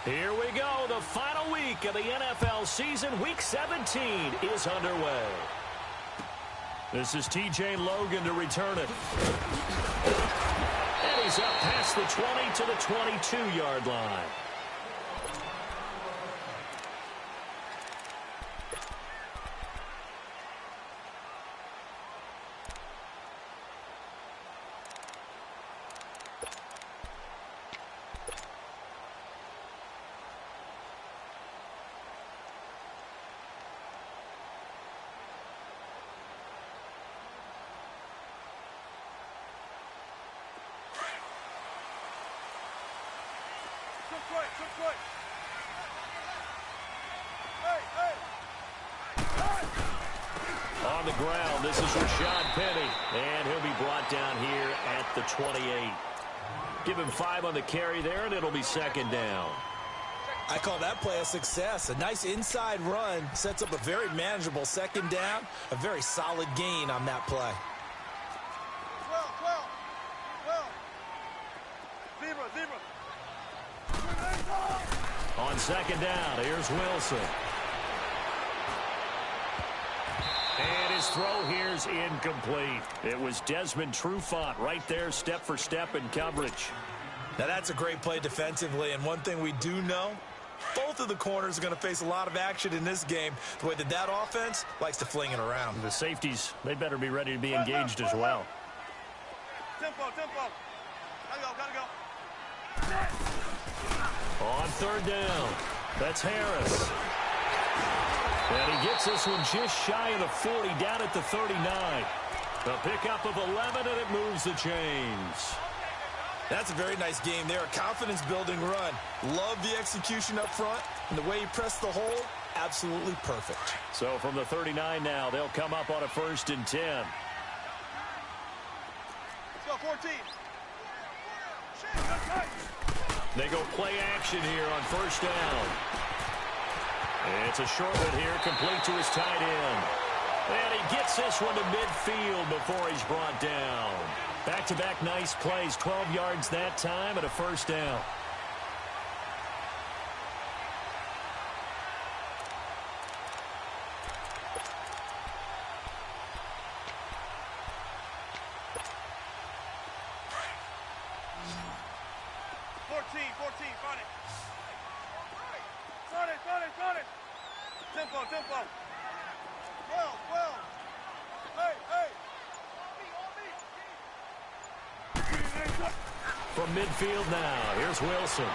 Here we go. The final week of the NFL season. Week 17 is underway. This is TJ Logan to return it. And he's up past the 20 to the 22-yard line. On the ground, this is Rashad Penny, and he'll be brought down here at the 28. Give him 5 on the carry there, and it'll be second down. I call that play a success. A nice inside run sets up a very manageable second down, a very solid gain on that play. On second down, here's Wilson. And his throw here's incomplete. It was Desmond Trufant right there, step for step in coverage. Now that's a great play defensively, and one thing we do know, both of the corners are going to face a lot of action in this game, the way that offense likes to fling it around. The safeties, they better be ready to be engaged as well. Tempo. Gotta go. On third down, that's Harris. And he gets this one just shy of the 40, down at the 39. A pickup of 11, and it moves the chains. That's a very nice game there, a confidence-building run. Love the execution up front, and the way he pressed the hole, absolutely perfect. So from the 39 now, they'll come up on a 1st and 10. Let's go, 14. They go play action here on 1st down. It's a short one here, complete to his tight end. And he gets this one to midfield before he's brought down. Back-to-back nice plays, 12 yards that time and a 1st down. Tempo. Well. Hey. From midfield now, here's Wilson.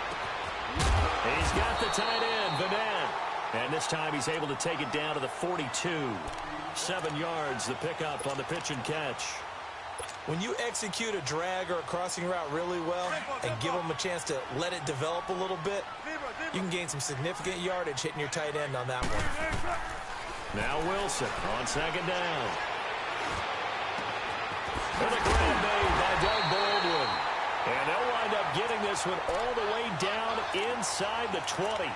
He's got the tight end, Vanette. And this time he's able to take it down to the 42. 7 yards, the pickup on the pitch and catch. When you execute a drag or a crossing route really well and give them a chance to let it develop a little bit, you can gain some significant yardage hitting your tight end on that one. Now Wilson on second down. And a grab made by Doug Baldwin. And they'll wind up getting this one all the way down inside the 20.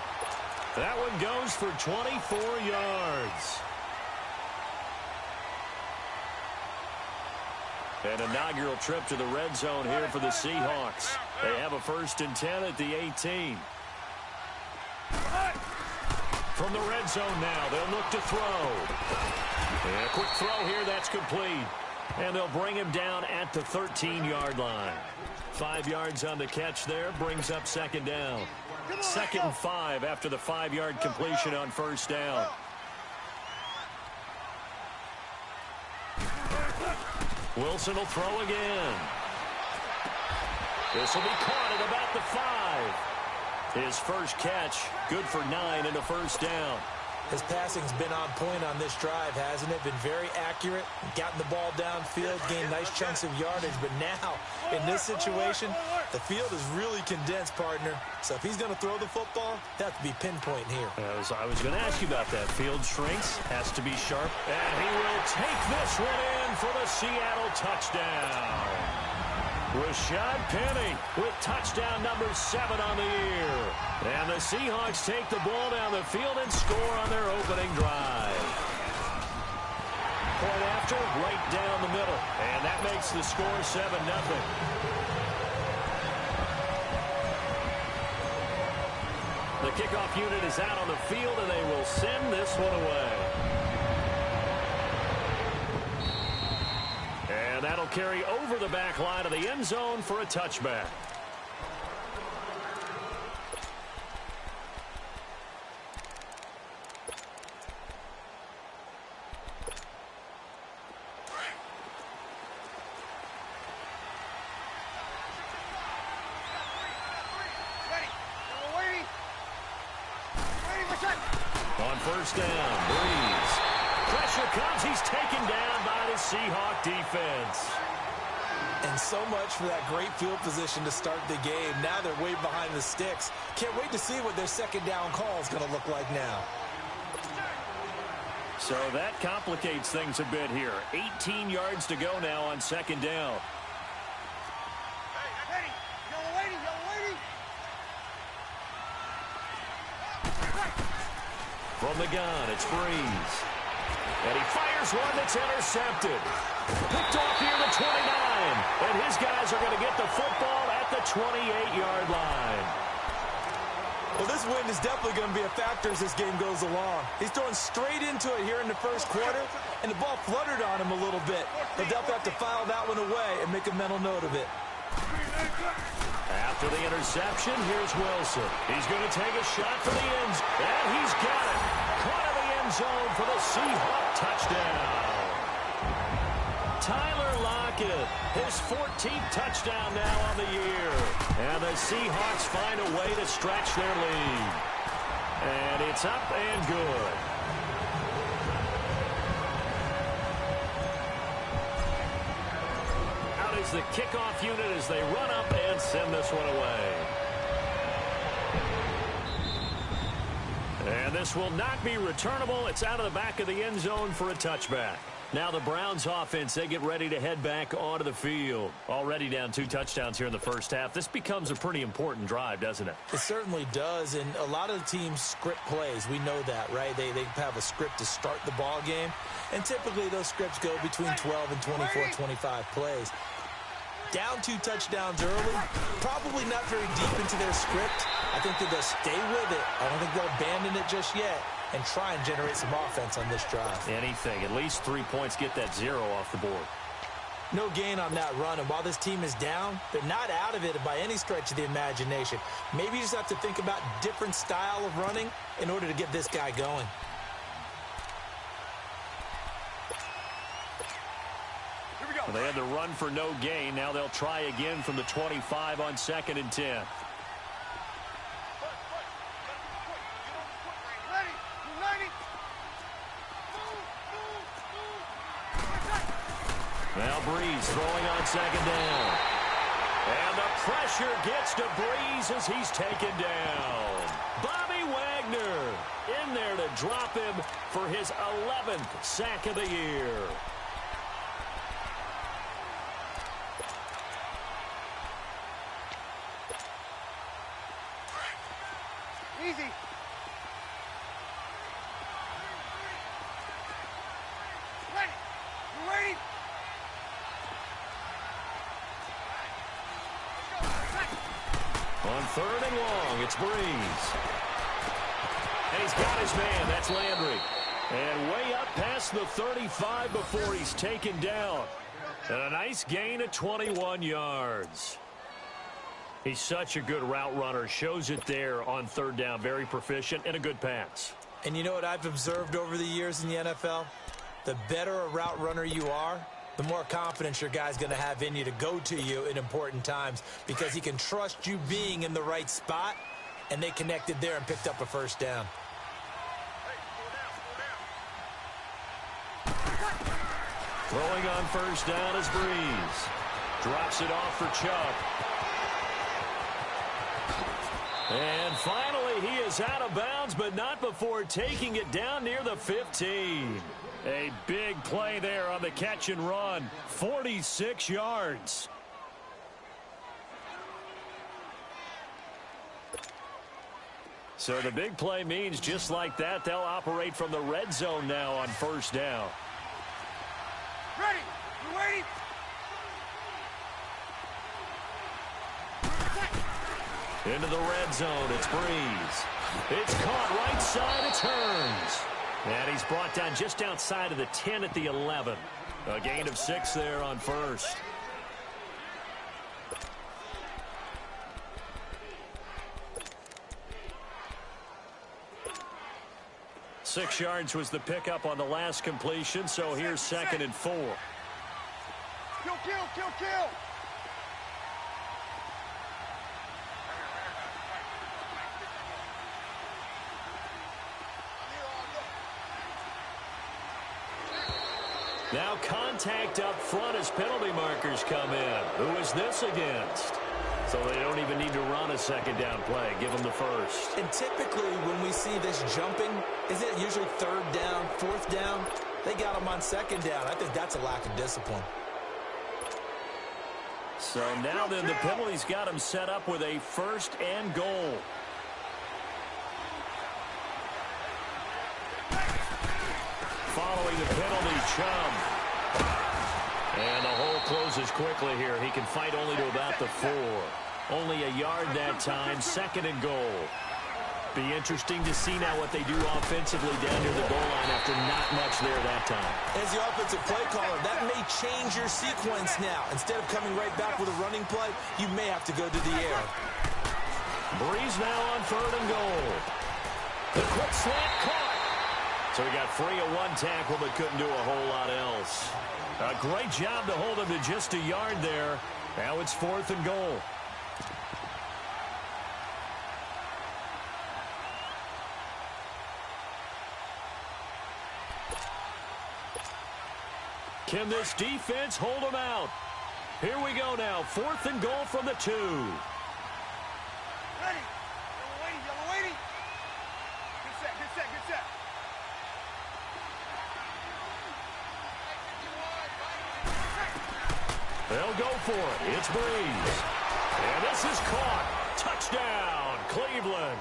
That one goes for 24 yards. An inaugural trip to the red zone here for the Seahawks. They have a 1st and 10 at the 18. From the red zone now, they'll look to throw. And a quick throw here, that's complete. And they'll bring him down at the 13-yard line. 5 yards on the catch there, brings up second down. 2nd and 5 after the 5-yard completion on 1st down. Wilson will throw again. This will be caught at about the 5. His first catch, good for 9 and a 1st down. His passing's been on point on this drive, hasn't it? Been very accurate, gotten the ball downfield, gained nice chunks of yardage. But now, in this situation, the field is really condensed, partner. So if he's going to throw the football, that to be pinpoint here. I was going to ask you about that. Field shrinks, has to be sharp. And he will take this one in for the Seattle touchdown. Rashad Penny with touchdown number 7 on the year. And the Seahawks take the ball down the field and score on their opening drive. Point after, right down the middle. And that makes the score 7-0. The kickoff unit is out on the field, and they will send this one away. And that'll carry over the back line of the end zone for a touchback. On first down, Breeze. Pressure comes. He's taken down by the Seahawk defense. And so much for that great field position to start the game. Now they're way behind the sticks. Can't wait to see what their second down call is going to look like now. So that complicates things a bit here. 18 yards to go now on second down. From the gun, it's Breeze. And he fires one that's intercepted. Picked off near the 29. And his guys are going to get the football at the 28-yard line. Well, this wind is definitely going to be a factor as this game goes along. He's throwing straight into it here in the first quarter, and the ball fluttered on him a little bit. He'll definitely have to file that one away and make a mental note of it. After the interception, here's Wilson. He's going to take a shot for the end zone. And he's got it. Caught in the end zone for the Seahawk touchdown. Tyler Lockett, his 14th touchdown now on the year. And the Seahawks find a way to stretch their lead. And it's up and good. Out is the kickoff unit as they run up and send this one away. And this will not be returnable. It's out of the back of the end zone for a touchback. Now the Browns offense, they get ready to head back onto the field. Already down 2 touchdowns here in the first half. This becomes a pretty important drive, doesn't it? It certainly does, and a lot of the teams script plays. We know that, right? They have a script to start the ball game, and typically those scripts go between 12 and 24, 25 plays. Down 2 touchdowns early, probably not very deep into their script. I think that they'll stay with it. I don't think they'll abandon it just yet and try and generate some offense on this drive. Anything. At least 3 points, get that 0 off the board. No gain on that run, and while this team is down, they're not out of it by any stretch of the imagination. Maybe you just have to think about different style of running in order to get this guy going. Well, they had the run for no gain. Now they'll try again from the 25 on 2nd and 10. Now Breeze throwing on 2nd down. And the pressure gets to Breeze as he's taken down. Bobby Wagner in there to drop him for his 11th sack of the year. Easy. Ready. You ready? On 3rd and long, it's Breeze. And he's got his man. That's Landry. And way up past the 35 before he's taken down. And a nice gain of 21 yards. He's such a good route runner. Shows it there on 3rd down. Very proficient and a good pass. And you know what I've observed over the years in the NFL? The better a route runner you are, the more confidence your guy's going to have in you to go to you in important times because he can trust you being in the right spot, and they connected there and picked up a 1st down. Throwing on 1st down is Breeze. Drops it off for Chubb. And finally, he is out of bounds, but not before taking it down near the 15. A big play there on the catch and run. 46 yards. So the big play means just like that, they'll operate from the red zone now on 1st down. Ready. You ready? Into the red zone, it's Breeze. It's caught right side. It turns. And he's brought down just outside of the 10 at the 11. A gain of 6 there on first. Six yards was the pickup on the last completion, so here's 2nd and 4. Kill, kill, kill, kill. Now contact up front as penalty markers come in. Who is this against? So they don't even need to run a 2nd down play. Give them the first. And typically when we see this jumping, isn't it usually 3rd down, 4th down? They got them on 2nd down. I think that's a lack of discipline. So now then the penalty's got him set up with a 1st and goal. Following the penalty, Chum. And the hole closes quickly here. He can fight only to about the 4. Only a yard that time, 2nd and goal. Be interesting to see now what they do offensively down near the goal line after not much there that time. As the offensive play caller, that may change your sequence now. Instead of coming right back with a running play, you may have to go to the air. Breeze now on 3rd and goal. The quick slant caught. So he got free of 1 tackle but couldn't do a whole lot else. A great job to hold him to just a yard there. Now it's 4th and goal. Can this defense hold him out? Here we go now. 4th and goal from the 2. Ready. Yellow waiting. Good set, good set, good set. They'll go for it. It's Breeze. And this is caught. Touchdown, Cleveland.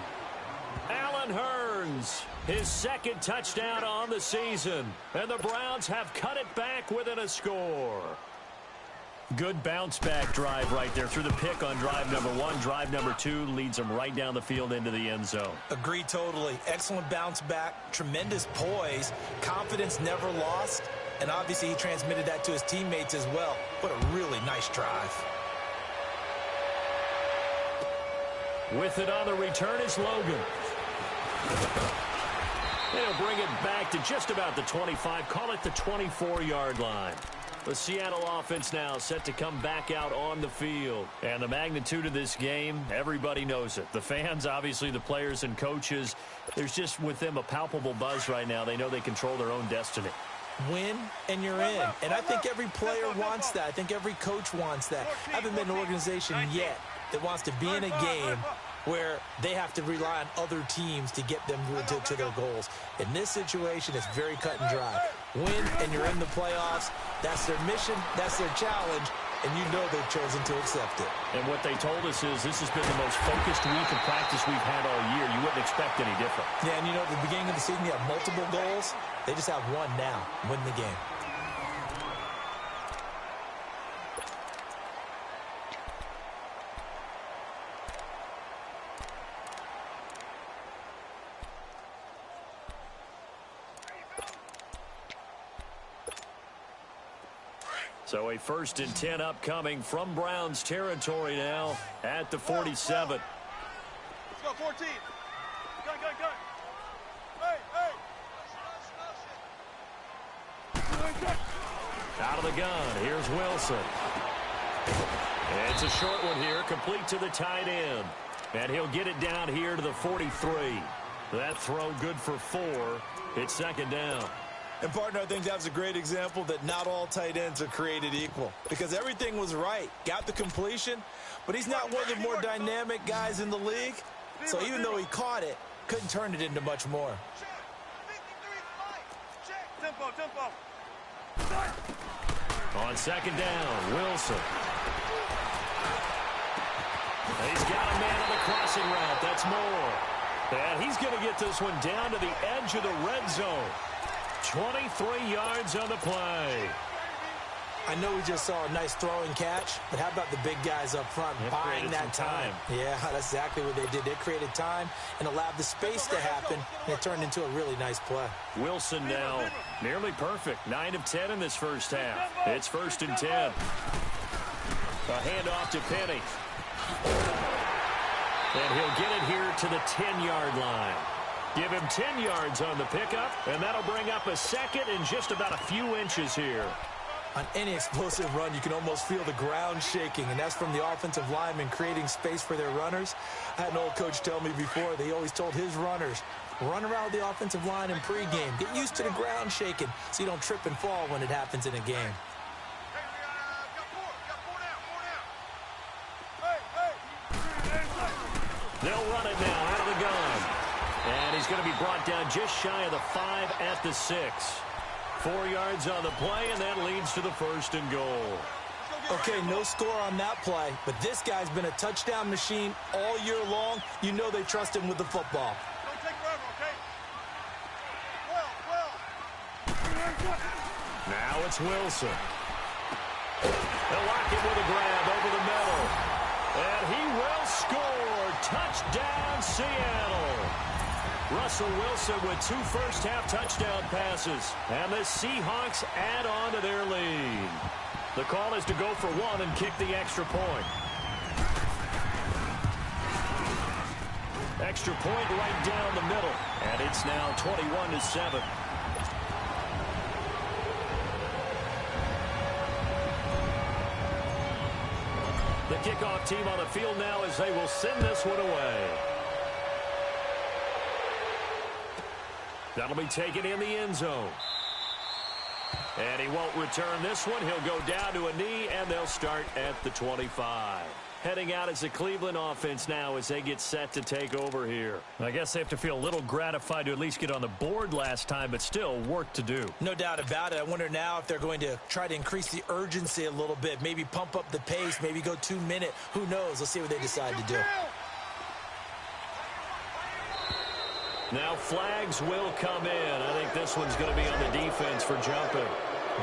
Allen Hurns, his 2nd touchdown on the season. And the Browns have cut it back within a score. Good bounce-back drive right there through the pick on drive number 1. Drive number 2 leads them right down the field into the end zone. Agree totally. Excellent bounce back, tremendous poise, confidence never lost, and obviously he transmitted that to his teammates as well. What a really nice drive. With it on the return is Logan. They'll bring it back to just about the 25, call it the 24-yard line. The Seattle offense now set to come back out on the field. And the magnitude of this game, everybody knows it. The fans, obviously the players and coaches, there's just with them a palpable buzz right now. They know they control their own destiny. Win and you're in. And I think every player wants that. I think every coach wants that. I haven't been in an organization yet that wants to be in a game where they have to rely on other teams to get them to their goals. In this situation, it's very cut and dry. Win, and you're in the playoffs. That's their mission. That's their challenge. And you know they've chosen to accept it. And what they told us is this has been the most focused week of practice we've had all year. You wouldn't expect any different. Yeah, and you know, at the beginning of the season, you have multiple goals. They just have one now. Win the game. So a 1st and 10 upcoming from Browns territory now at the 47. Let's go, 14. Gun, gun, gun. Hey, hey. Out of the gun, here's Wilson. It's a short one here, complete to the tight end. And he'll get it down here to the 43. That throw good for 4. It's 2nd down. And, partner, I think that was a great example that not all tight ends are created equal. Because everything was right. Got the completion, but he's not one of the more dynamic guys in the league. So even though he caught it, couldn't turn it into much more. Tempo, tempo. On 2nd down, Wilson. He's got a man on the crossing route. That's Moore. And he's going to get this one down to the edge of the red zone. 23 yards on the play. I know we just saw a nice throwing catch, but how about the big guys up front buying that time? Yeah, that's exactly what they did. They created time and allowed the space to happen, and it turned into a really nice play. Wilson now nearly perfect. 9 of 10 in this first half. It's 1st and 10. A handoff to Penny. And he'll get it here to the 10-yard line. Give him 10 yards on the pickup, and that'll bring up a second in just about a few inches here. On any explosive run, you can almost feel the ground shaking, and that's from the offensive linemen creating space for their runners. I had an old coach tell me before, they always told his runners, run around the offensive line in pregame. Get used to the ground shaking so you don't trip and fall when it happens in a game. They'll run it now out of the gun. And he's going to be brought down just shy of the 5 at the 6. 4 yards on the play, and that leads to the 1st and goal. Okay, no score on that play, but this guy's been a touchdown machine all year long. You know they trust him with the football. Don't take forever, okay? Well. Now it's Wilson. They'll lock it with a grab over the middle. And he will score. Touchdown, Seattle. Russell Wilson with 2 first-half touchdown passes. And the Seahawks add on to their lead. The call is to go for 1 and kick the extra point. Extra point right down the middle. And it's now 21-7. The kickoff team on the field now as they will send this one away. That'll be taken in the end zone. And he won't return this one. He'll go down to a knee, and they'll start at the 25. Heading out as the Cleveland offense now as they get set to take over here. I guess they have to feel a little gratified to at least get on the board last time, but still work to do. No doubt about it. I wonder now if they're going to try to increase the urgency a little bit, maybe pump up the pace, maybe go 2-minute. Who knows? Let's see what they decide to do. Now flags will come in. I think this one's going to be on the defense for jumping.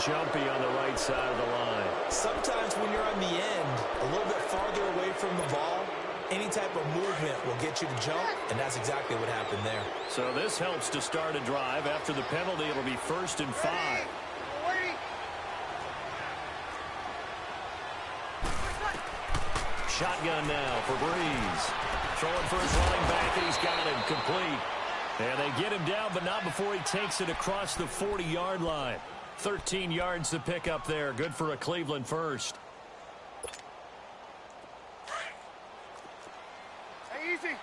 Jumpy on the right side of the line. Sometimes when you're on the end, a little bit farther away from the ball, any type of movement will get you to jump, and that's exactly what happened there. So this helps to start a drive. After the penalty, it'll be 1st and 5. Shotgun now for Breeze. Throwing for his running back, and he's got him complete. And they get him down, but not before he takes it across the 40-yard line. 13 yards to pick up there. Good for a Cleveland first. Hey, easy.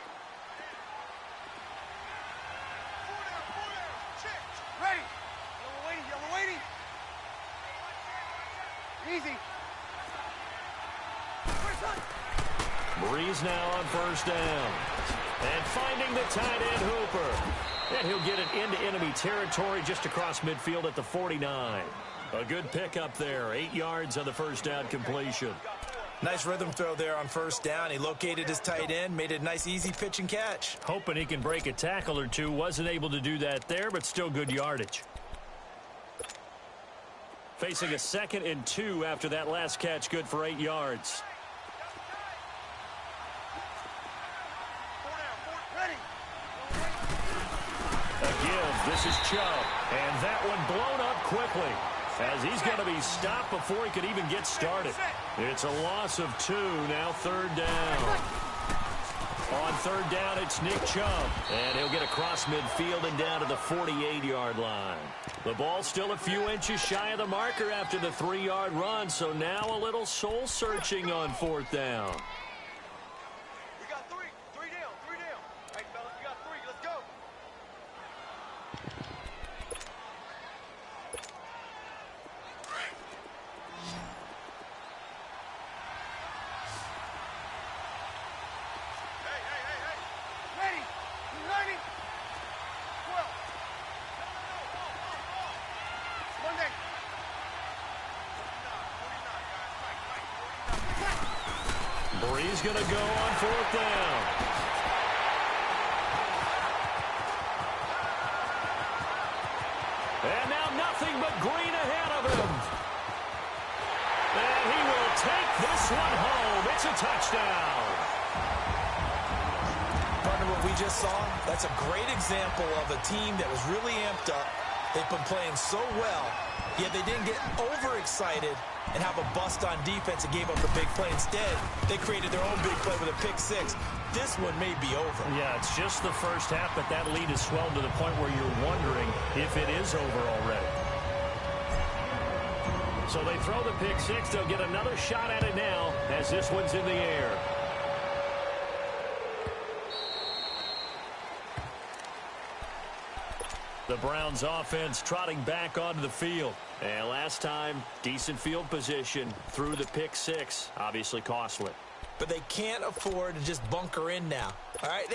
Ready. Yellow waiting. Easy. Breeze now on 1st down. And finding the tight end Hooper. And he'll get it into enemy territory just across midfield at the 49. A good pickup there. 8 yards on the 1st down completion. Nice rhythm throw there on 1st down. He located his tight end, made it a nice easy pitch and catch. Hoping he can break a tackle or two. Wasn't able to do that there, but still good yardage. Facing a 2nd and 2 after that last catch. Good for 8 yards. This is Chubb, and that one blown up quickly as he's going to be stopped before he could even get started. It's a loss of 2, now 3rd down. On 3rd down, it's Nick Chubb, and he'll get across midfield and down to the 48-yard line. The ball's still a few inches shy of the marker after the 3-yard run, so now a little soul-searching on 4th down. We got 3. 3 down. 3 down. Hey, fellas, we got 3. Let's go. Breeze going to go on 4th down. And now nothing but green ahead of him. take this one home. It's a touchdown. Partner, what we just saw, that's a great example of a team that was really amped up. They've been playing so well, yet they didn't get overexcited and have a bust on defense and gave up a big play. Instead, they created their own big play with a pick six. This one may be over. Yeah, it's just the first half, but that lead has swelled to the point where you're wondering if it is over already. So they throw the pick six. They'll get another shot at it now as this one's in the air. The Browns offense trotting back onto the field. And last time, decent field position through the pick six. Obviously costly. But they can't afford to just bunker in now. All right,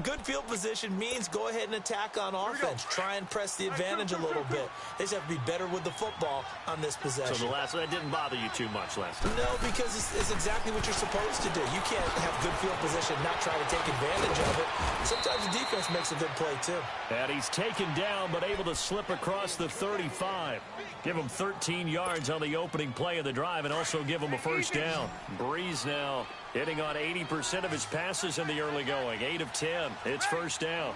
good field position means go ahead and attack on offense. Try and press the advantage a little bit. They just have to be better with the football on this possession. So that didn't bother you too much last time? No, because it's exactly what you're supposed to do. You can't have good field position and not try to take advantage of it. Sometimes the defense makes a good play, too. And he's taken down, but able to slip across the 35. Give him 13 yards on the opening play of the drive and also give him a first down. Breeze now hitting on 80% of his passes in the early going. 8 of 10. It's first down.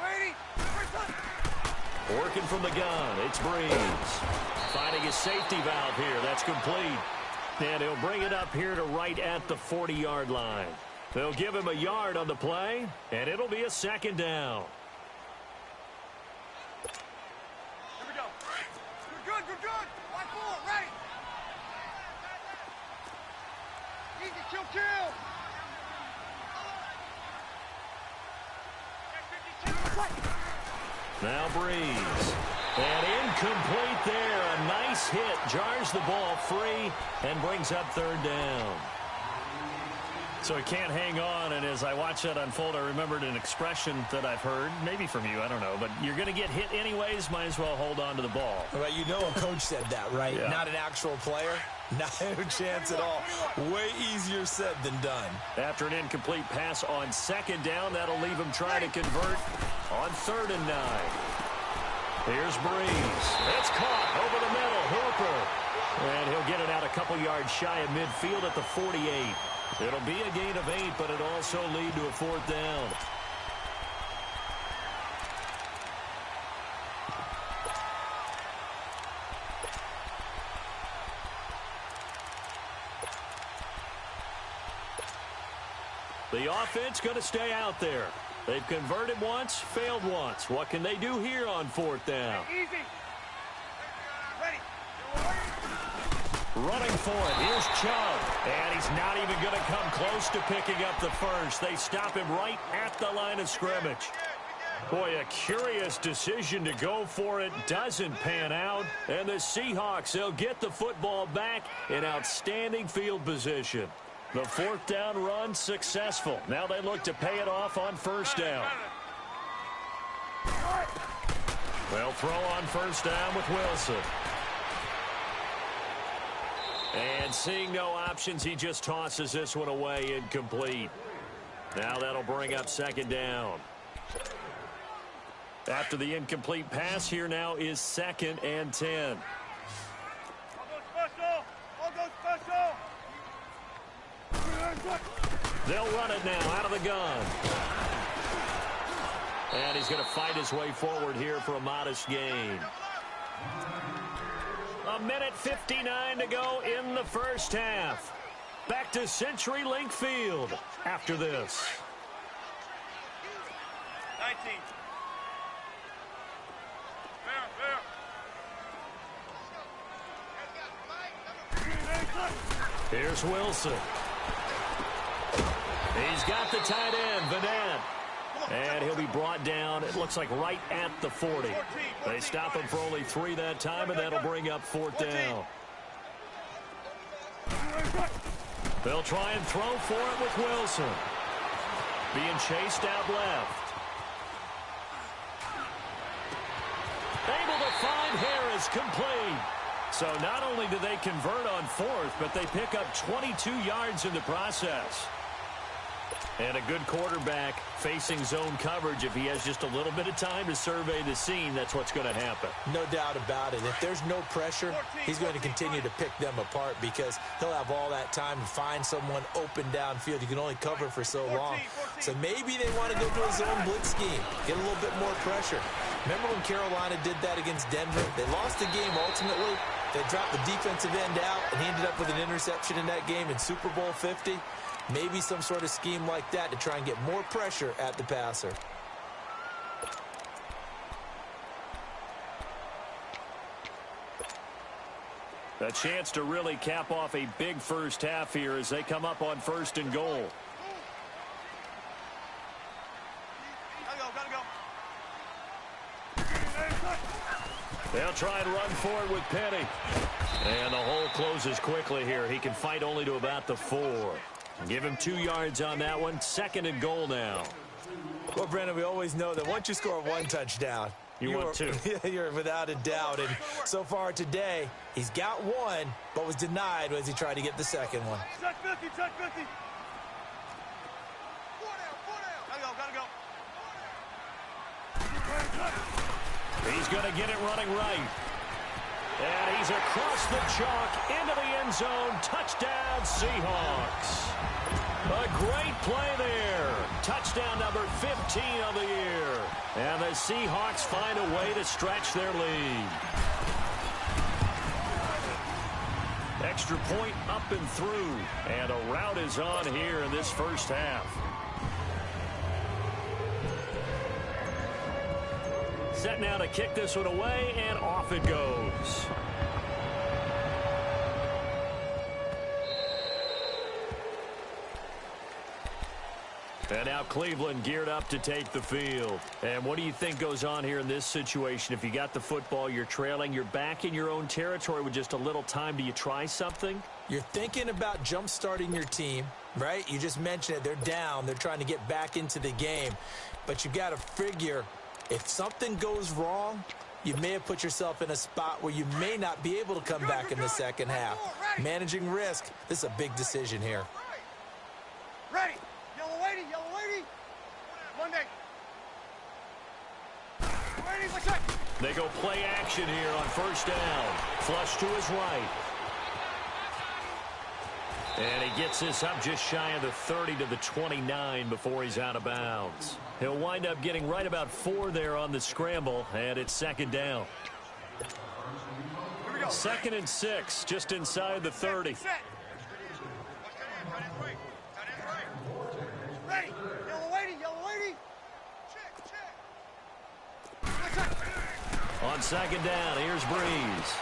Working from the gun. It's Breeze. Finding his safety valve here. That's complete. And he'll bring it up here to right at the 40-yard line. They'll give him a yard on the play, and it'll be a second down. Here we go. We're good, we're good. Line forward, ready. Easy, kill. Now Breeze. And incomplete there. A nice hit. Jars the ball free and brings up third down. So he can't hang on, and as I watch that unfold, I remembered an expression that I've heard, maybe from you, I don't know, but you're going to get hit anyways, might as well hold on to the ball. Well, you know a coach said that, right? Yeah. Not an actual player. Not a chance at all. Way easier said than done. After an incomplete pass on second down, that'll leave him trying to convert on 3rd and 9. Here's Breeze. It's caught over the middle. Hooper. And he'll get it out a couple yards shy of midfield at the 48. It'll be a gain of 8, but it'll also lead to a 4th down. The offense going to stay out there. They've converted once, failed once. What can they do here on 4th down? Easy. Ready. Running for it. Here's Chubb. And he's not even going to come close to picking up the first. They stop him right at the line of scrimmage. Boy, a curious decision to go for it. Doesn't pan out. And the Seahawks, they'll get the football back in outstanding field position. The 4th down run successful. Now they look to pay it off on 1st down. They'll throw on 1st down with Wilson. And seeing no options, he just tosses this one away, incomplete. Now that'll bring up 2nd down. After the incomplete pass, here now is 2nd and 10. All go special. They'll run it now out of the gun. And he's going to fight his way forward here for a modest gain. 1:59 to go in the first half. Back to CenturyLink Field after this. 19. Here's Wilson. He's got the tight end, Vanette. And he'll be brought down, it looks like right at the 40. They stop him for only 3 that time, and that'll bring up 4th down. They'll try and throw for it with Wilson. Being chased out left. Able to find Harris, complete. So not only do they convert on 4th, but they pick up 22 yards in the process. And a good quarterback facing zone coverage. If he has just a little bit of time to survey the scene, that's what's going to happen. No doubt about it. If there's no pressure, he's going to continue to pick them apart because he'll have all that time to find someone open downfield. You can only cover for so long. So maybe they want to go to a zone blitz scheme, get a little bit more pressure. Remember when Carolina did that against Denver? They lost the game ultimately. They dropped the defensive end out, and he ended up with an interception in that game in Super Bowl 50. Maybe some sort of scheme like that to try and get more pressure at the passer. A chance to really cap off a big first half here as they come up on 1st and goal. They'll try and run for it with Penny. And the hole closes quickly here. He can fight only to about the 4. Give him 2 yards on that one. 2nd and goal now. Well, Brandon, we always know that once you score 1 touchdown, you want 2. You're without a doubt. And so far today, he's got 1, but was denied as he tried to get the 2nd one. Check 50, check 50. 4 down. Gotta go. He's going to get it running right. And he's across the chalk into the end zone. Touchdown, Seahawks. A great play there. Touchdown number 15 of the year. And the Seahawks find a way to stretch their lead. Extra point up and through. And a rout is on here in this first half. Set now to kick this one away, and off it goes. And now Cleveland geared up to take the field. And what do you think goes on here in this situation? If you got the football, you're trailing, you're back in your own territory with just a little time. Do you try something? You're thinking about jump-starting your team, right? You just mentioned it. They're down. They're trying to get back into the game. But you've got to figure, if something goes wrong, you may have put yourself in a spot where you may not be able to come back in the second half. Managing risk, this is a big decision here. Ready. Yellow lady, yellow lady. Monday. Lady, what's up? They go play action here on 1st down. Flush to his right. And he gets this up just shy of the 30 to the 29 before he's out of bounds. He'll wind up getting right about 4 there on the scramble, and it's 2nd down. 2nd and 6, just inside the 30. Ready. Yellow lady, yellow lady. Check. On 2nd down, here's Breeze.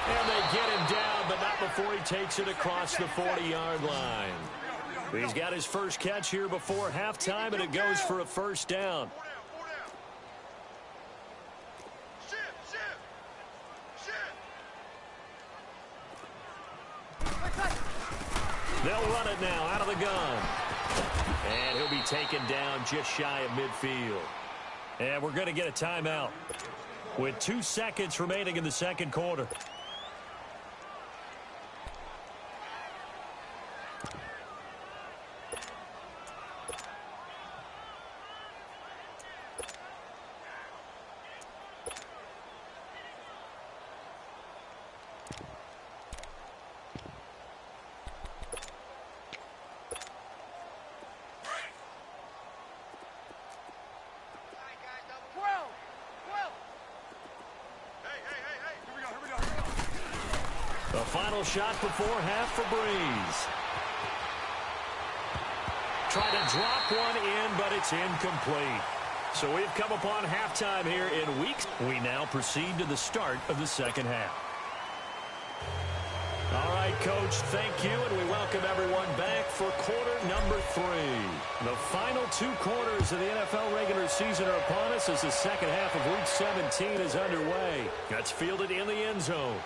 And they get him down, but not before he takes it across the 40-yard line. He's got his first catch here before halftime, and it goes for a 1st down. They'll run it now out of the gun. And he'll be taken down just shy of midfield. And we're going to get a timeout with 2 seconds remaining in the 2nd quarter. The final shot before half for Breeze. Trying to drop one in, but it's incomplete. So we've come upon halftime here in weeks. We now proceed to the start of the 2nd half. All right, Coach, thank you, and we welcome everyone back for quarter number 3. The final 2 quarters of the NFL regular season are upon us as the 2nd half of Week 17 is underway. That's fielded in the end zone.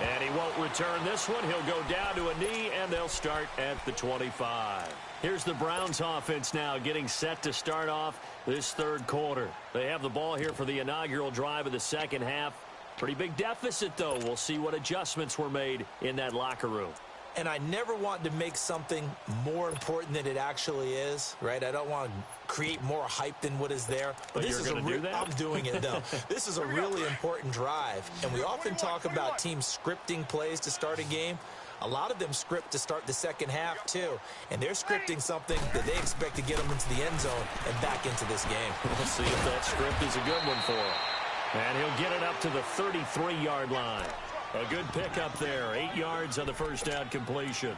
And he won't return this one. He'll go down to a knee, and they'll start at the 25. Here's the Browns offense now getting set to start off this 3rd quarter. They have the ball here for the inaugural drive of the 2nd half. Pretty big deficit, though. We'll see what adjustments were made in that locker room. And I never want to make something more important than it actually is, right? I don't want to create more hype than what is there. But this you're is going to do that? I'm doing it, though. This is a really important drive. And we often talk about teams scripting plays to start a game. A lot of them script to start the second half, too. And they're scripting something that they expect to get them into the end zone and back into this game. We'll see if that script is a good one for him. And he'll get it up to the 33-yard line. A good pickup there. 8 yards on the first down completion.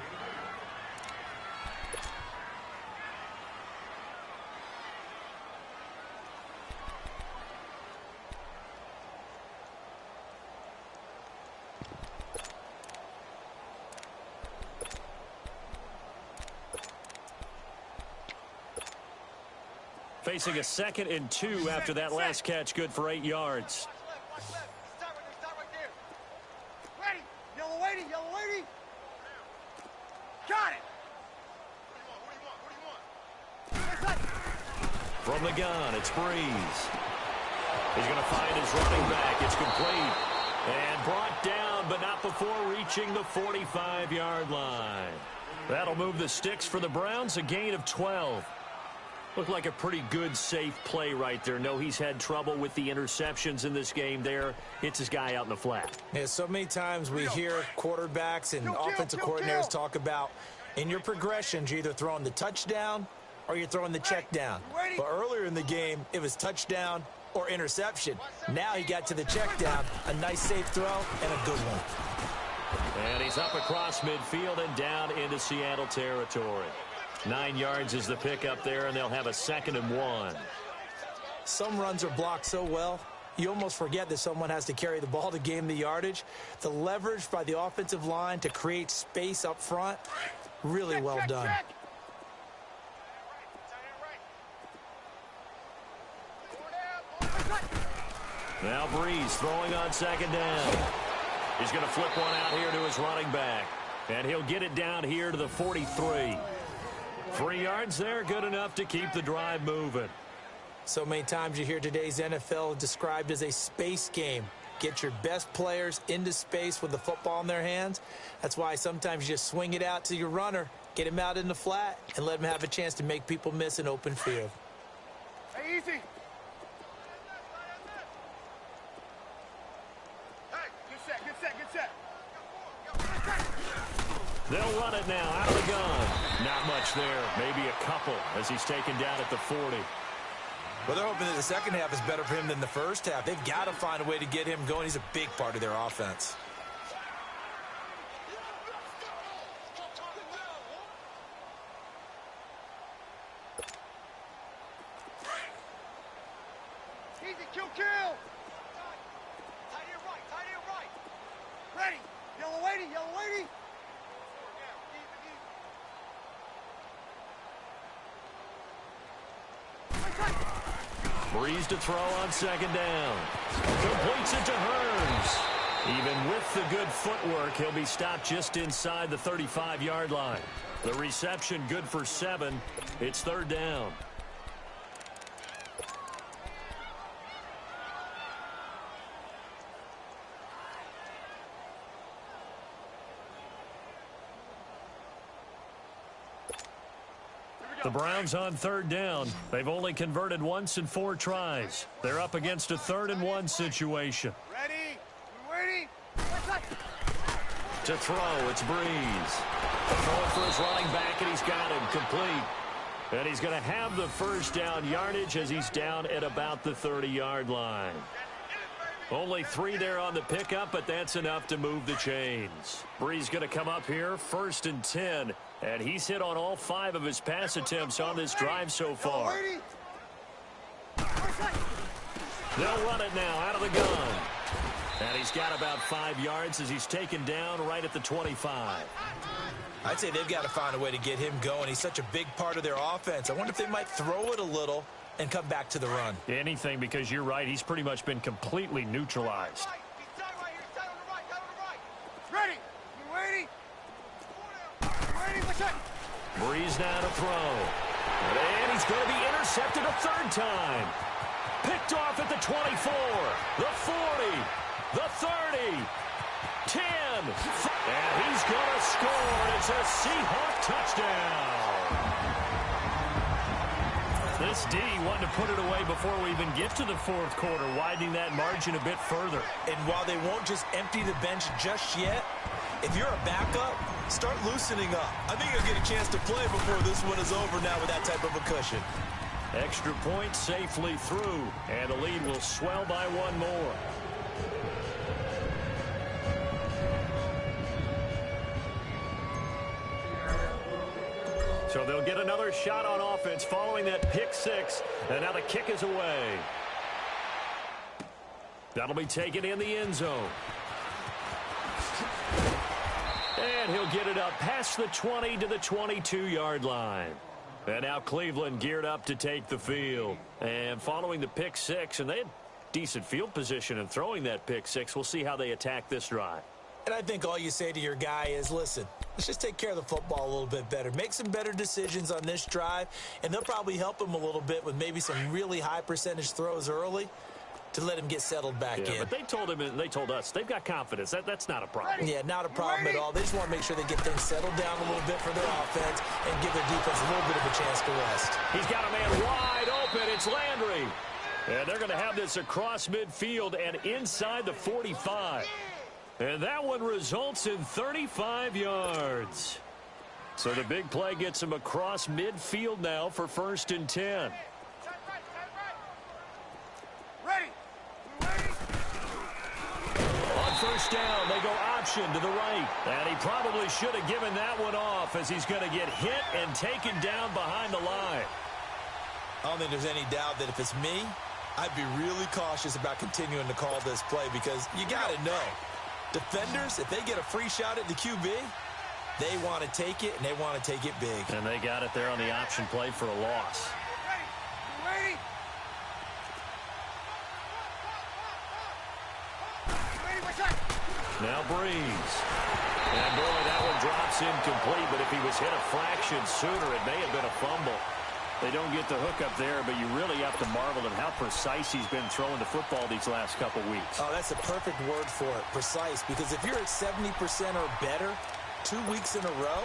Facing a 2nd and 2 after that last catch, good for 8 yards. Stop right there. Ready. Yellow lady, yellow lady. Got it. What do you want? From the gun, it's Breeze. He's going to find his running back. It's complete. And brought down, but not before reaching the 45-yard line. That'll move the sticks for the Browns, a gain of 12. Looked like a pretty good, safe play right there. No, he's had trouble with the interceptions in this game there. Hits his guy out in the flat. Yeah, so many times we hear quarterbacks and offensive coordinators talk about in your progressions, you're either throwing the touchdown or you're throwing the check down. But earlier in the game, it was touchdown or interception. Now he got to the check down, a nice safe throw, and a good one. And he's up across midfield and down into Seattle territory. 9 yards is the pickup there, and they'll have a 2nd and 1. Some runs are blocked so well, you almost forget that someone has to carry the ball to gain the yardage. The leverage by the offensive line to create space up front, really well done. Now Breeze throwing on 2nd down. He's going to flip one out here to his running back, and he'll get it down here to the 43. 3 yards there, good enough to keep the drive moving. So many times you hear today's NFL described as a space game. Get your best players into space with the football in their hands. That's why sometimes you just swing it out to your runner, get him out in the flat, and let him have a chance to make people miss an open field. Hey, easy. Hey, good set. They'll run it now out of the gun. Not much there. Maybe a couple as he's taken down at the 40. Well, they're hoping that the second half is better for him than the first half. They've got to find a way to get him going. He's a big part of their offense. Easy, kill. Tight end right. Ready. Yellow lady. Breeze to throw on 2nd down. Completes it to Hearns. Even with the good footwork, he'll be stopped just inside the 35-yard line. The reception good for 7. It's 3rd down. The Browns on 3rd down. They've only converted once in 4 tries. They're up against a 3rd and 1 situation. Ready. To throw, it's Breeze. Throwing for his running back, and he's got him complete. And he's going to have the first down yardage as he's down at about the 30-yard line. Only 3 there on the pickup, but that's enough to move the chains. Breeze going to come up here, 1st and 10. And he's hit on all 5 of his pass attempts on this drive so far. They'll run it now out of the gun. And he's got about 5 yards as he's taken down right at the 25. I'd say they've got to find a way to get him going. He's such a big part of their offense. I wonder if they might throw it a little and come back to the run. Anything, because you're right. He's pretty much been completely neutralized. Ready. Breeze now to throw. And he's going to be intercepted a 3rd time. Picked off at the 24, the 40, the 30. 10. And he's going to score. It's a Seahawk touchdown. This D wanted to put it away before we even get to the fourth quarter, widening that margin a bit further. And while they won't just empty the bench just yet, if you're a backup, start loosening up. I think you'll get a chance to play before this one is over now with that type of a cushion. Extra point safely through, and the lead will swell by one more. So they'll get another shot on offense following that pick six, and now the kick is away. That'll be taken in the end zone. And he'll get it up past the 20 to the 22-yard line. And now Cleveland geared up to take the field. And following the pick six, and they had decent field position in throwing that pick six. We'll see how they attack this drive. And I think all you say to your guy is, listen, let's just take care of the football a little bit better. Make some better decisions on this drive, and they'll probably help him a little bit with maybe some really high percentage throws early to let him get settled back in. But they told him and they told us they've got confidence. That's not a problem. Yeah, not a problem at all. They just want to make sure they get things settled down a little bit for their offense and give their defense a little bit of a chance to rest. He's got a man wide open. It's Landry. And they're going to have this across midfield and inside the 45. And that one results in 35 yards. So the big play gets him across midfield now for 1st and 10. Ready. On 1st down, they go option to the right. And he probably should have given that one off as he's going to get hit and taken down behind the line. I don't think there's any doubt that if it's me, I'd be really cautious about continuing to call this play because you got to know. Defenders, if they get a free shot at the QB, they want to take it, and they want to take it big. And they got it there on the option play for a loss. Ready. Now Breeze. And boy, that one drops incomplete, but if he was hit a fraction sooner, it may have been a fumble. They don't get the hook up there, but you really have to marvel at how precise he's been throwing the football these last couple weeks. Oh, that's a perfect word for it, precise, because if you're at 70% or better 2 weeks in a row,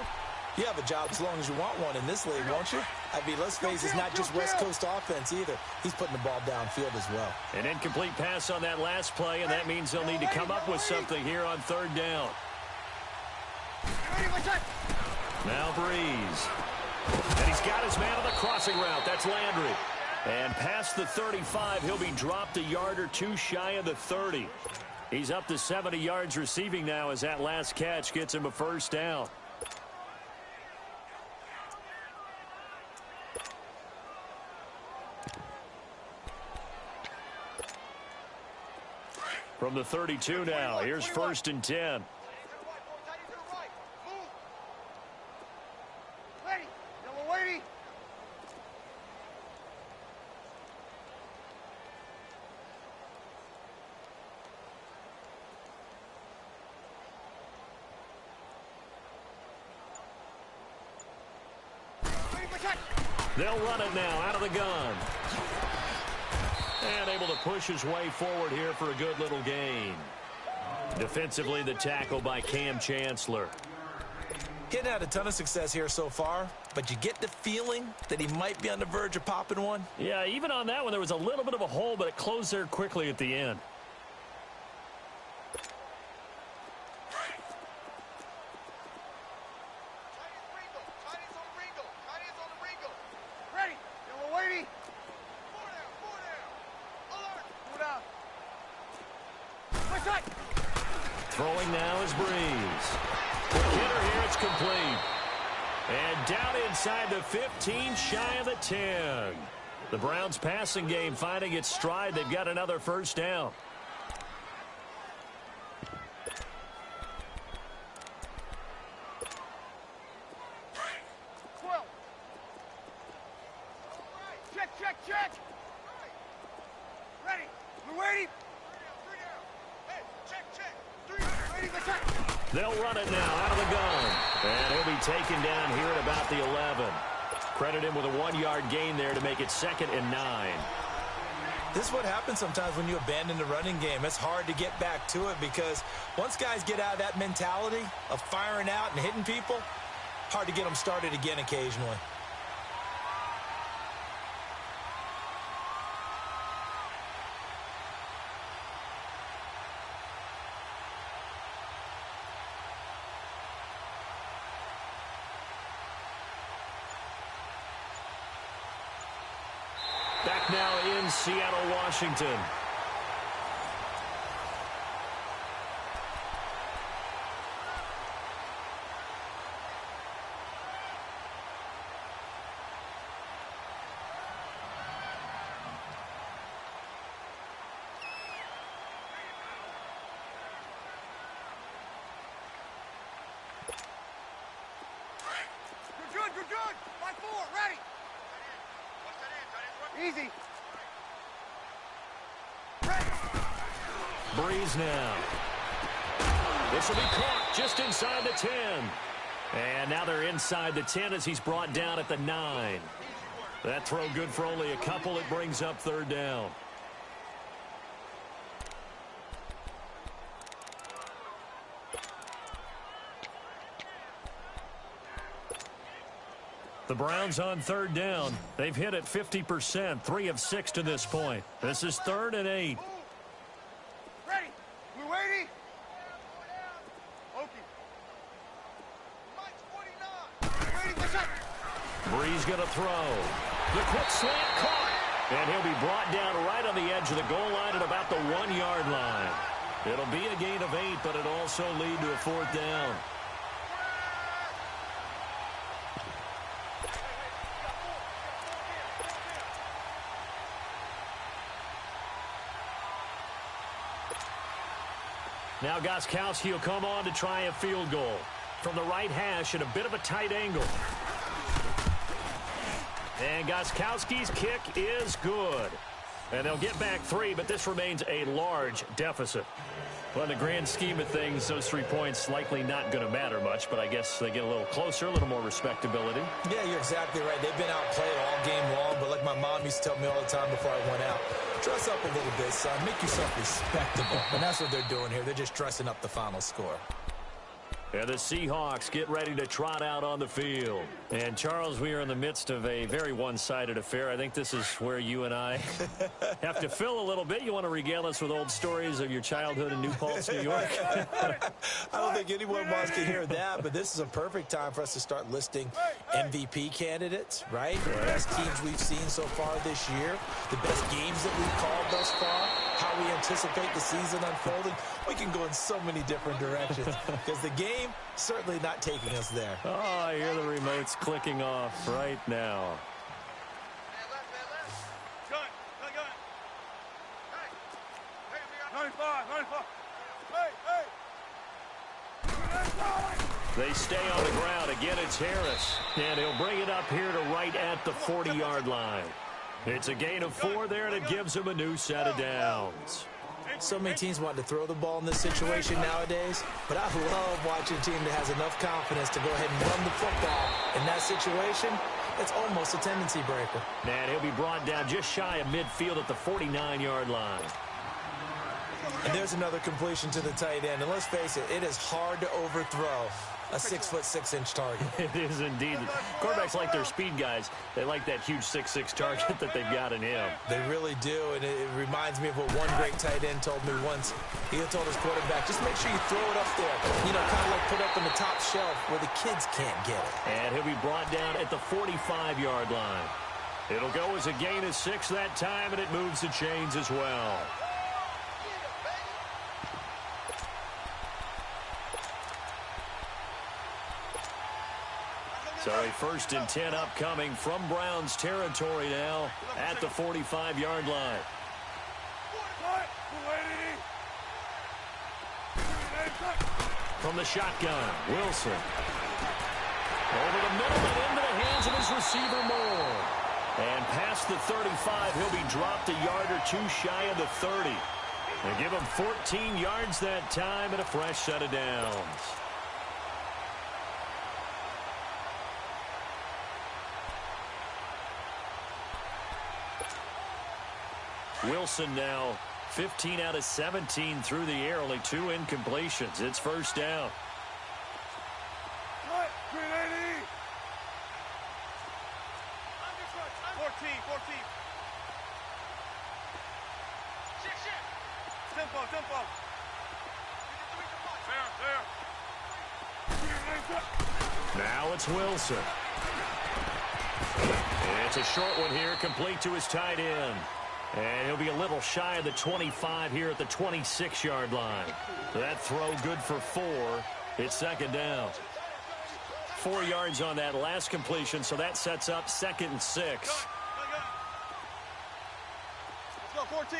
you have a job as long as you want one in this league, won't you? I mean, let's face it, it's not just West Coast offense either. He's putting the ball downfield as well. An incomplete pass on that last play, and that means they'll need to come up with something here on 3rd down. Now Breeze. And he's got his man on the crossing route. That's Landry. And past the 35, he'll be dropped a yard or two shy of the 30. He's up to 70 yards receiving now as that last catch gets him a 1st down. From the 32 now, here's 1st and 10. They'll run it now out of the gun. And able to push his way forward here for a good little gain. Defensively, the tackle by Cam Chancellor. Getting had a ton of success here so far, but you get the feeling that he might be on the verge of popping one. Yeah, even on that one, there was a little bit of a hole, but it closed there quickly at the end. Throwing now is Breeze. Quick hitter here, it's complete. And down inside the 15, shy of the 10. The Browns passing game finding its stride. They've got another 1st down. Check. Ready. We're waiting. They'll run it now out of the gun. And he'll be taken down here at about the 11. Credit him with a 1-yard gain there to make it 2nd and 9. This is what happens sometimes when you abandon the running game. It's hard to get back to it because once guys get out of that mentality of firing out and hitting people, hard to get them started again occasionally. Back now in Seattle, Washington. You're good. Line 4, ready. Easy. Breeze now. This will be caught just inside the 10. And now they're inside the 10 as he's brought down at the 9. That throw good for only a couple. It brings up third down. The Browns on third down. They've hit it 50%, 3 of 6 to this point. This is 3rd and 8. Ready. We're waiting. Okay. Mike 49. Waiting. What's up? Breeze going to throw. The quick slant caught. And he'll be brought down right on the edge of the goal line at about the 1-yard line. It'll be a gain of 8, but it'll also lead to a 4th down. Now Gostkowski will come on to try a field goal from the right hash at a bit of a tight angle. And Gostkowski's kick is good. And they'll get back 3, but this remains a large deficit. Well, in the grand scheme of things, those 3 points likely not going to matter much, but I guess they get a little closer, a little more respectability. Yeah, you're exactly right. They've been outplayed all game long, but like my mom used to tell me all the time before I went out, dress up a little bit, son. Make yourself respectable. And that's what they're doing here. They're just dressing up the final score. And the Seahawks get ready to trot out on the field. And, Charles, we are in the midst of a very one-sided affair. I think this is where you and I have to fill a little bit. You want to regale us with old stories of your childhood in New Paltz, New York? I don't think anyone wants to hear that, but this is a perfect time for us to start listing MVP candidates, right? The best teams we've seen so far this year, the best games that we've called thus far, how we anticipate the season unfolding. We can go in so many different directions because the game certainly not taking us there. Oh, I hear the remotes clicking off right now. Gun. Hey. 95. Hey. They stay on the ground. Again, it's Harris. And he'll bring it up here to right at the 40-yard line. It's a gain of 4 there, and it gives him a new set of downs. So many teams want to throw the ball in this situation nowadays, but I love watching a team that has enough confidence to go ahead and run the football. In that situation, it's almost a tendency breaker. And he'll be brought down just shy of midfield at the 49-yard line. And there's another completion to the tight end. And let's face it, it is hard to overthrow a 6'6" target. It is indeed. Quarterbacks like their speed guys. They like that huge 6'6" target that they've got in him. They really do, and it reminds me of what one great tight end told me once. He had told his quarterback, just make sure you throw it up there. You know, kind of like put up in the top shelf where the kids can't get it. And he'll be brought down at the 45-yard line. It'll go as a gain of 6 that time, and it moves the chains as well. So a 1st and 10 upcoming from Browns territory now at the 45-yard line. From the shotgun, Wilson. Over the middle and into the hands of his receiver Moore. And past the 35, he'll be dropped a yard or 2 shy of the 30. They give him 14 yards that time and a fresh set of downs. Wilson now 15 out of 17 through the air, only 2 incompletions. It's first down. 14. Tempo. There. Now it's Wilson. It's a short one here, complete to his tight end. And he'll be a little shy of the 25 here at the 26-yard line. That throw good for 4. It's second down. 4 yards on that last completion, so that sets up 2nd and 6. Let's go, 14.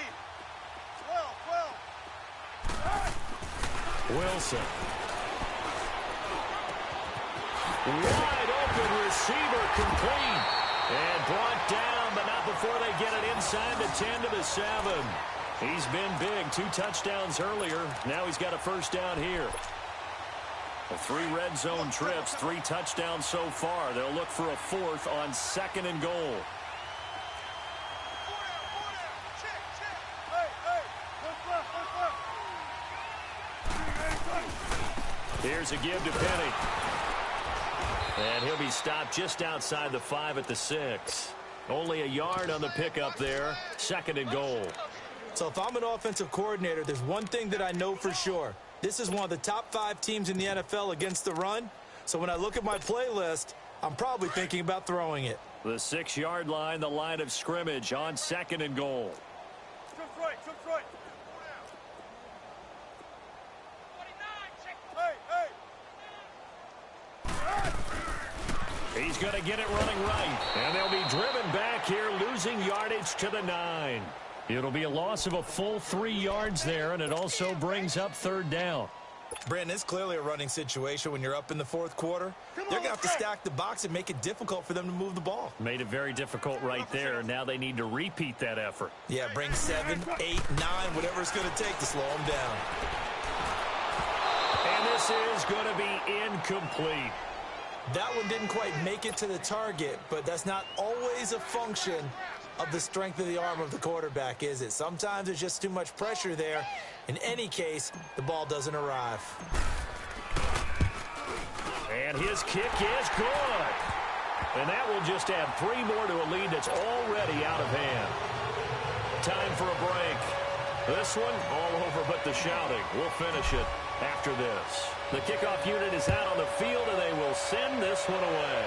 12. Wilson. Wide open receiver, complete. And brought down, but not before they get it inside the 10 to the 7. He's been big. 2 touchdowns earlier. Now he's got a first down here. 3 red zone trips, 3 touchdowns so far. They'll look for a 4th on 2nd and goal. Here's a give to Penny. And he'll be stopped just outside the 5 at the 6. Only a yard on the pickup there. 2nd and goal. So if I'm an offensive coordinator, there's one thing that I know for sure. This is one of the top 5 teams in the NFL against the run. So when I look at my playlist, I'm probably thinking about throwing it. The 6-yard line, the line of scrimmage on 2nd and goal. Took right. He's going to get it running right. And they'll be driven back here, losing yardage to the 9. It'll be a loss of a full 3 yards there, and it also brings up 3rd down. Brandon, it's clearly a running situation when you're up in the 4th quarter. They're going to have to stack the box and make it difficult for them to move the ball. Made it very difficult right there. Now they need to repeat that effort. Yeah, bring 7, 8, 9, whatever it's going to take to slow them down. And this is going to be incomplete. That one didn't quite make it to the target, but that's not always a function of the strength of the arm of the quarterback, is it? Sometimes there's just too much pressure there. In any case, the ball doesn't arrive. And his kick is good. And that will just add 3 more to a lead that's already out of hand. Time for a break. This one all over but the shouting. We'll finish it after this. The kickoff unit is out on the field, and they will send this one away.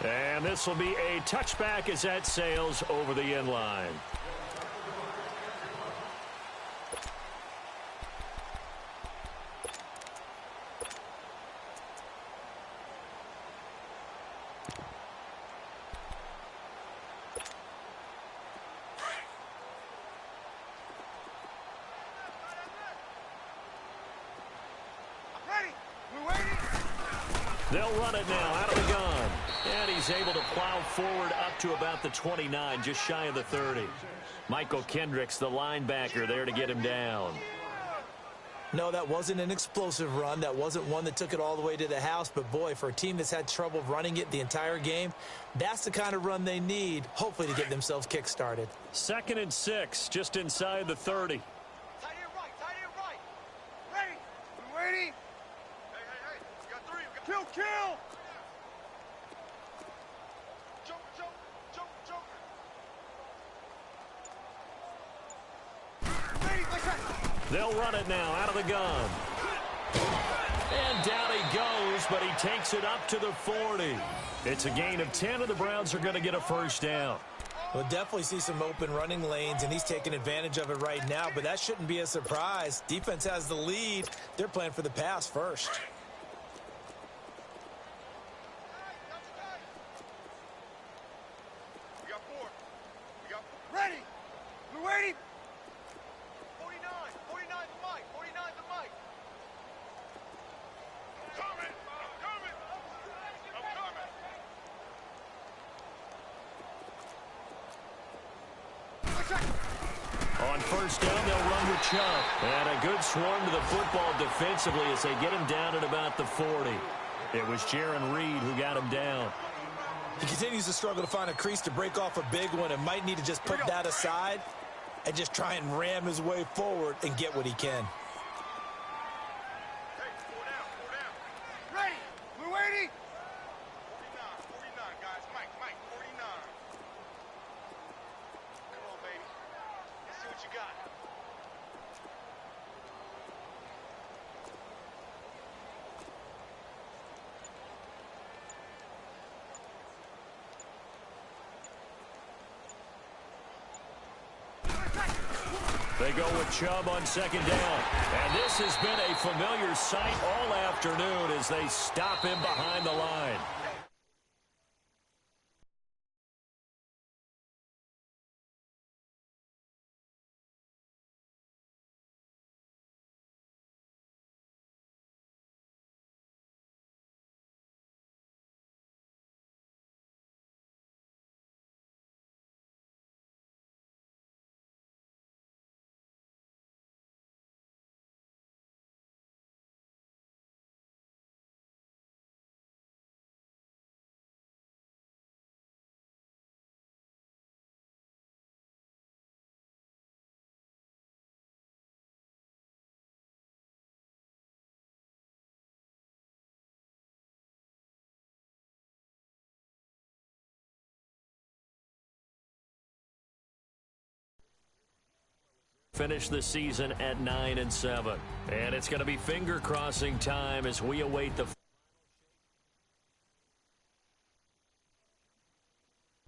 And this will be a touchback as that sails over the end line. They'll run it now out of the gun. And he's able to plow forward up to about the 29, just shy of the 30. Michael Kendricks, the linebacker, there to get him down. No, that wasn't an explosive run. That wasn't one that took it all the way to the house. But, boy, for a team that's had trouble running it the entire game, that's the kind of run they need, hopefully, to get themselves kick-started. 2nd and 6, just inside the 30. Tight end right. Ready. We're waiting. Hey. We got 3. We got kill. Jump. Ready, like that. They'll run it now out of the gun. And down he goes, but he takes it up to the 40. It's a gain of 10, and the Browns are going to get a first down. We'll definitely see some open running lanes, and he's taking advantage of it right now, but that shouldn't be a surprise. Defense has the lead. They're playing for the pass first. We got 4. Ready. We're waiting. 49 the mic. I'm coming. On first down, they'll run with Chubb. And a good swarm to the football defensively as they get him down at about the 40. It was Jaron Reed who got him down. He continues to struggle to find a crease to break off a big one and might need to just put that aside and just try and ram his way forward and get what he can. Hey, 4 down, 4 down. Ready. We're waiting. 49, guys. Mike, 49. Come on, baby. Let's see what you got. They go with Chubb on second down. And this has been a familiar sight all afternoon as they stop him behind the line. Finish the season at 9-7. And it's going to be finger-crossing time as we await the